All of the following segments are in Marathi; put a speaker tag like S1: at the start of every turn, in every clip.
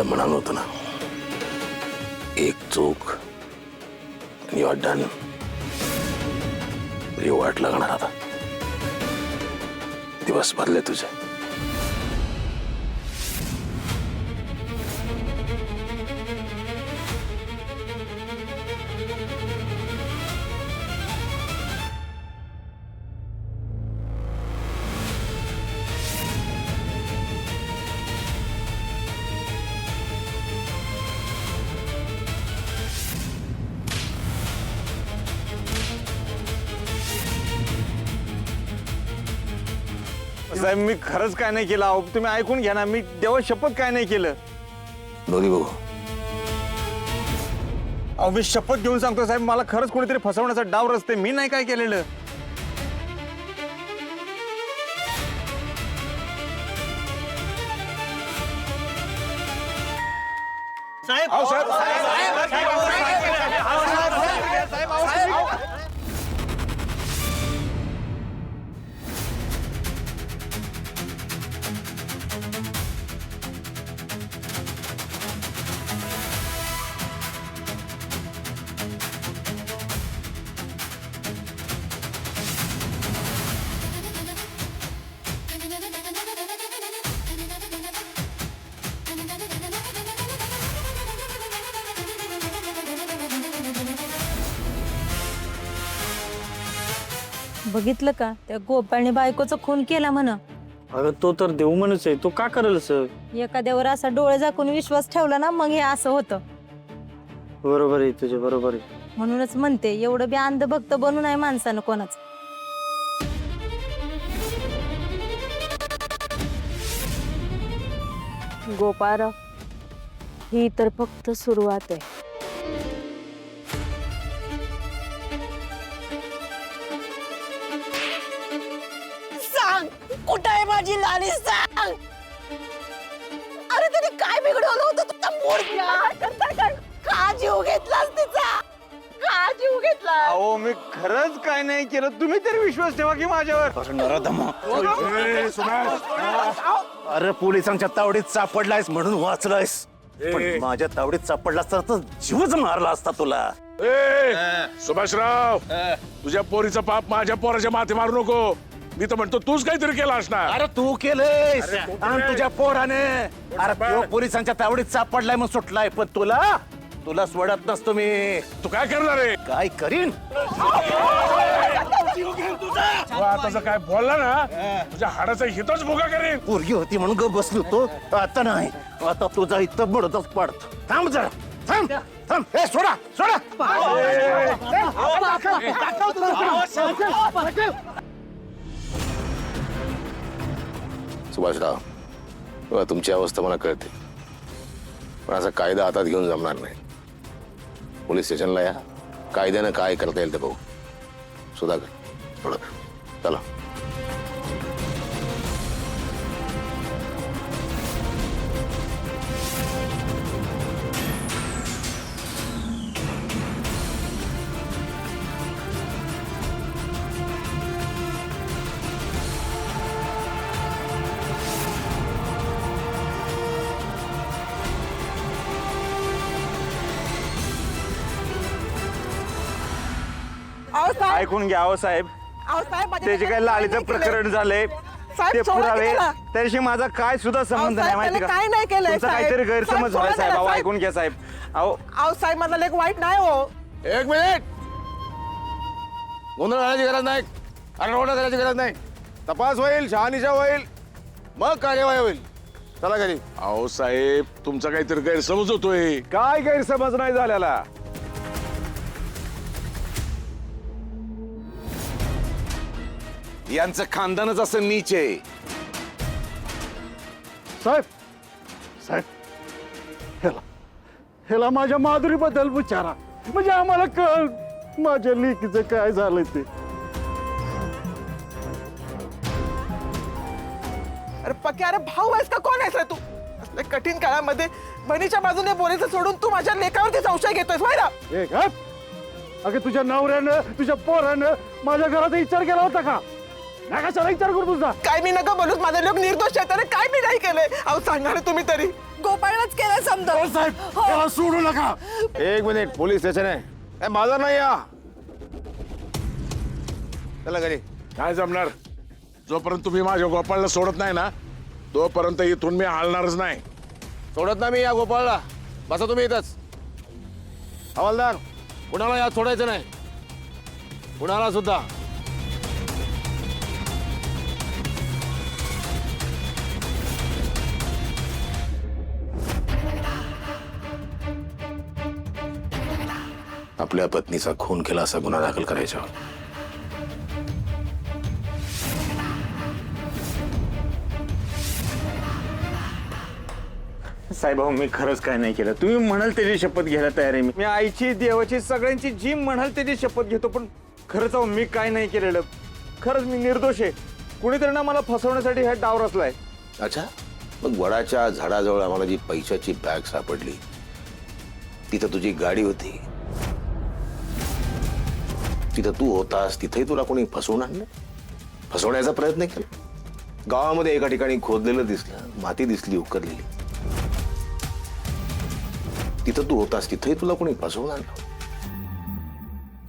S1: तुला म्हणाल होतं ना, एक चूक आणि डन. तुझी वाट लागणार आता. दिवस बदले तुझे.
S2: साहेब मी खरंच काय नाही केलं. अहो तुम्ही ऐकून घ्या ना, मी देवा शपथ काय नाही केलं.
S1: दोन्ही बघू.
S2: अहो मी शपथ घेऊन सांगतो साहेब, मला खरंच कोणीतरी फसवण्याचा डाव रचते. मी नाही काय केलेलं.
S3: बघितलं का, त्या गोपाळने बायकोचा खून केला म्हणा.
S4: अगं तो तर देव म्हणूच आहे, तो का करेल सर?
S3: एखाद्यावर असा डोळे झाकून विश्वास ठेवला ना, मग हे असं होतं.
S4: बरोबर आहे तुझे, बरोबर आहे.
S3: म्हणूनच म्हणते, एवढं बी अंधभक्त बनू नये माणसानं कोणाच. गोपाळ, ही तर फक्त सुरुवात आहे.
S5: कुठं आहे माझी लाली, सांग. अरे तिने काय बिघडवलं होतं तुझा मूर्त्या? का जीव घेतलास तिचा? का जीव घेतला?
S2: अहो मी खरंच काय नाही केलं. तुम्ही तरी विश्वास ठेवा की माझ्यावर.
S1: अरे पोलिसांच्या तावडीत सापडलायस म्हणून वाचलायस, पण माझ्या तावडीत सापडलास तर जीवच मारला असता तुला.
S6: सुभाषराव, तुझ्या पोरीचा पाप माझ्या पोराच्या माथे मारू नको. मी तर म्हणतो तूच काहीतरी केला असणार.
S1: अरे तू केलंयस आणि तुझ्या पोराने. अरे तो पोलिसांच्या तावडीत सापडलाय मग सुटलाय, पण तुला सोडत नसतो मी.
S6: तू काय करणार आहे?
S1: काय करीन?
S6: तू आता जर काय बोलला ना, तुझ्या हाडाचा हितच भोगा करेन.
S1: पोरगी होती म्हणून ग बसलो तो, आता नाही. आता तुझा इथं बडतच पडत. थांब जरा, थांब थांब. हे सोडा सोडा. सुभाषराव, तुमची अवस्था मला कळते, पण असा कायदा हातात घेऊन जमणार नाही. पोलीस स्टेशनला या, कायद्यानं काय करता येईल ते बघू. सुधाकर थोडं चला.
S2: ऐकून घ्या. अहो साहेब, त्याचे काय लालीचं प्रकरण झालंय, ते पुरावे, त्याशी माझा काय सुद्धा संबंध नाही. माहिती का,
S5: काय नाही केलंय
S2: तुमचा काहीतरी गैरसमज झालाय साहेब. अहो ऐकून घ्या साहेब. अहो
S5: साहेब, माझा लेख वाईट नाही हो.
S1: एक मिनिट. गोंधळ घालायची गरज नाही, आरडाओरडा करायची गरज नाही. तपास होईल, शहानिशा होईल, मग कार्यवाही होईल. चला घरी.
S6: अहो साहेब, तुमचा काहीतरी गैरसमज होतोय.
S2: काय गैरसमज नाही झालेला.
S1: यांचं खानदानच असं नीच आहे.
S7: साहेब, साहेब, ह्याला माझ्या माधुरीबद्दल विचारा, म्हणजे आम्हाला कळ माझ्या लेकीचं काय झालंय ते.
S5: अरे पक्या, अरे भाऊ आहेस का कोण आहेस रे तू? असल्या कठीण काळामध्ये बहिणीच्या बाजूने बोलायचं सोडून तू माझ्या लेकावरती संशय घेतोयस माहिती ना?
S7: एक अगं तुझ्या नवऱ्यानं तुझ्या पोरानं माझ्या घराचा विचार केला होता का? नका कशाला विचार करू तुझा.
S5: काय मी नका बोलूच, माझे लोक निर्दोष आहेत. अरे काय मी नाही केलंय. अहो सांगा ना तुम्ही तरी. गोपाळच केलं समजा.
S7: हो साहेब, त्याला सोडू नका.
S1: एक मिनिट, पोलीस स्टेशन आहे, माझा नाही या. चला घरी.
S6: काय जमणार? जोपर्यंत तुम्ही माझ्या गोपाळला सोडत नाही ना, तोपर्यंत इथून मी हलणारच नाही.
S1: सोडत नाही मी या गोपाळला. बसा तुम्ही इथंच. हवालदार, कुणाला यात सोडायचं नाही, कुणाला सुद्धा. आपल्या पत्नीचा खून केला असा गुन्हा दाखल करायचा.
S2: साहेब मी खरंच काय नाही केलं. तुम्ही म्हणाल त्याची शपथ घ्यायला तयार आहे. मी आईची, देवाची, सगळ्यांची जी म्हणाल त्याची शपथ घेतो. पण खरंच मी काय नाही केलेलं. खरंच मी निर्दोष आहे. कुणीतरी ना मला फसवण्यासाठी हा डाव रचलाय.
S1: अच्छा, मग वडाच्या झाडाजवळ आम्हाला जी पैशाची बॅग सापडली, तिथं तुझी गाडी होती, तिथं तू होतास, तिथेही तुला कोणी फसवणार नाही, फसवण्याचा प्रयत्न केला. गावामध्ये एका ठिकाणी खोदलेलं दिसलं, माती दिसली उकरलेली, तिथं तू होतास, तिथेही तुला कोणी फसवणार नाही.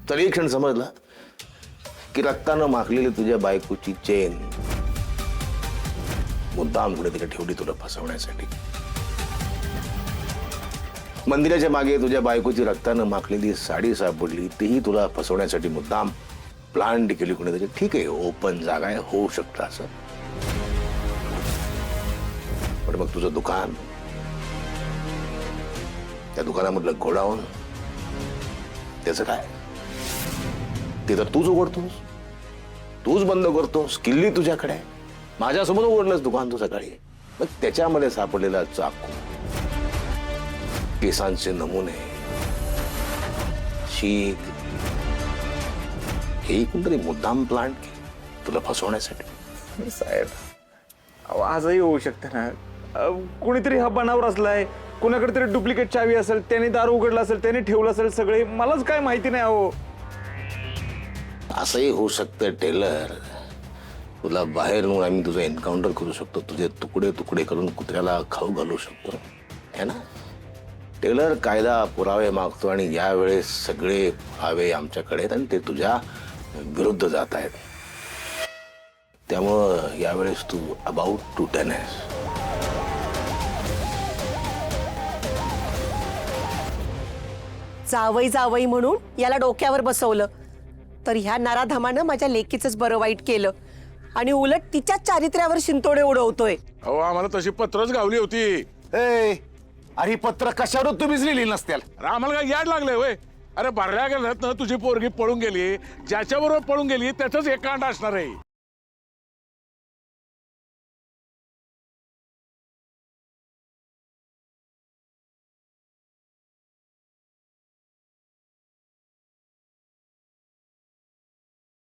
S1: तर एक क्षण समजला की रक्तानं माखलेली तुझ्या बायकोची चेन मुद्दाम कुठेतरी ठेवली तुला फसवण्यासाठी. मंदिराच्या मागे तुझ्या बायकोची रक्तानं माखलेली साडी सापडली, तीही तुला फसवण्यासाठी मुद्दाम प्लान केली कुणीतरी. ठीक आहे, ओपन जागा आहे, होऊ शकतं असं. पण मग तुझं दुकान, त्या दुकानामधलं गोडाऊन, त्याचं काय? ते तर तूच उघडतोस, तूच बंद करतोस, किल्ली तुझ्याकडे आहे. माझ्यासमोर उघडलंच दुकान तू सकाळी. मग त्याच्यामध्ये सापडलेला चाकू, केसांचे नमुने, शीख, हे कोणतरी मुद्दाम प्लांट केलं तुला फसवण्यासाठी.
S2: साहेब अहो, आजही होऊ शकतं ना. कुणीतरी हा बनावर असलाय, कुणाकडे तरी डुप्लिकेट चावी असेल, त्याने दार उघडला असेल, त्याने ठेवलं असेल सगळे. मलाच काय माहिती नाही. अहो
S1: असंही होऊ शकतं टेलर. तुला बाहेर नेऊन आम्ही तुझं एन्काउंटर करू शकतो, तुझे तुकडे तुकडे करून कुत्र्याला खाऊ घालू शकतो, है ना? टेलर कायदा पुरावे मागतो आणि यावेळेस सगळे पुरावे आमच्याकडे आहेत आणि ते तुझ्या विरुद्ध जात आहेत. त्यामुळं यावेळेस तू अबाउट टू टेन आहेस.
S5: जावई जावई म्हणून याला डोक्यावर बसवलं, तर ह्या नराधमानं माझ्या लेकीचंच बरं वाईट केलं आणि उलट तिच्याच चारित्र्यावर शिंतोडे उडवतोय.
S6: अहो आम्हाला तशी पत्रच गावली होती.
S1: अरे पत्र कशावर तुम्हीच लिहिली नसत्याल?
S6: अरे आम्हाला काय याड लागले होय? अरे भरल्या गेल्यात ना तुझी पोरगी पळून गेली, ज्याच्याबरोबर पळून गेली त्याच एक कांड असणार आहे.